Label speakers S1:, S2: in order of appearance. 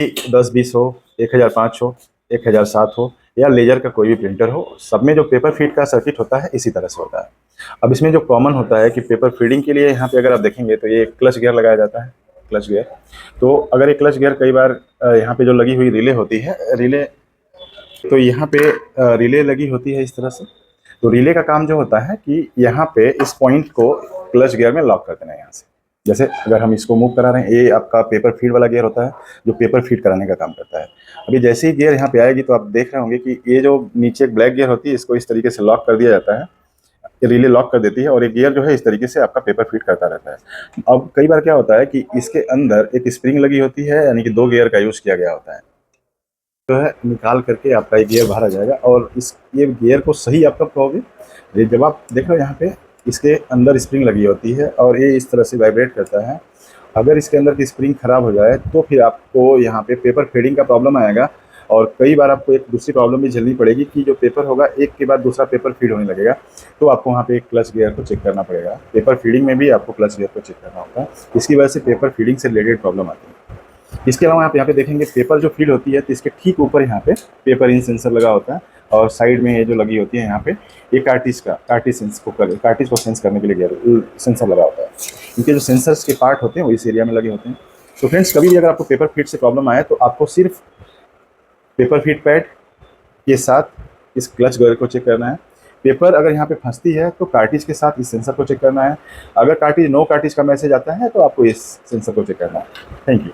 S1: 10-20 हो, 1005 हो, 1007 हो, या लेजर का कोई भी प्रिंटर हो, सब में जो पेपर फीड का सर्किट होता है इसी तरह से होता है। अब इसमें जो कॉमन होता है कि पेपर फीडिंग के लिए यहाँ पे अगर आप देखेंगे तो ये क्लच गियर लगाया जाता है, क्लच गियर। तो अगर ये क्लच गियर कई बार यहाँ पे जो लगी हुई रिले होती है, रिले, तो यहाँ पे रिले लगी होती है इस तरह से। तो रिले का काम जो होता है कि यहाँ पे इस पॉइंट को क्लच गियर में लॉक कर देना है यहाँ से। जैसे अगर हम इसको मूव करा रहे हैं, ये आपका पेपर फीड वाला गियर होता है जो पेपर फीड कराने का काम करता है। अभी जैसे ही गियर यहाँ पे आएगी तो आप देख रहे होंगे कि ये जो नीचे एक ब्लैक गियर होती है, इसको इस तरीके से लॉक कर दिया जाता है, रिले लॉक कर देती है, और एक गियर जो है इस तरीके से आपका पेपर फीड करता रहता है। अब कई बार क्या होता है कि इसके अंदर एक स्प्रिंग लगी होती है, यानी कि 2 गियर का यूज़ किया गया होता है, जो है निकाल करके आपका ये गियर बाहर आ जाएगा। और इस ये गियर को सही आप कब कहोगे, ये जब आप देख रहे हो यहाँ पे इसके अंदर स्प्रिंग लगी होती है और ये इस तरह से वाइब्रेट करता है। अगर इसके अंदर की स्प्रिंग खराब हो जाए तो फिर आपको यहाँ पे पेपर फेडिंग का प्रॉब्लम आएगा। और कई बार आपको एक दूसरी प्रॉब्लम भी झेलनी पड़ेगी कि जो पेपर होगा एक के बाद दूसरा पेपर फीड होने लगेगा, तो आपको वहाँ पे एक क्लच गियर को चेक करना पड़ेगा। पेपर फीडिंग में भी आपको क्लच गियर को चेक करना होगा, इसकी वजह से पेपर फीडिंग से रिलेटेड प्रॉब्लम आती है। इसके अलावा आप यहाँ पे देखेंगे पेपर जो फीड होती है तो इसके ठीक ऊपर यहाँ पे पेपर इन सेंसर लगा होता है, और साइड में ये जो लगी होती है यहाँ पे ये कार्टिज को सेंस करने के लिए सेंसर लगा होता है। इनके जो सेंसर्स के पार्ट होते हैं वो इस एरिया में लगे होते हैं। तो फ्रेंड्स, कभी भी अगर आपको पेपर फीड से प्रॉब्लम आए तो आपको सिर्फ पेपर फीड पैड के साथ इस क्लच गियर को चेक करना है। पेपर अगर यहाँ पे फंसती है तो कार्टिज के साथ इस सेंसर को चेक करना है। अगर नो कार्टिज का मैसेज आता है तो आपको इस सेंसर को चेक करना है। Thank you.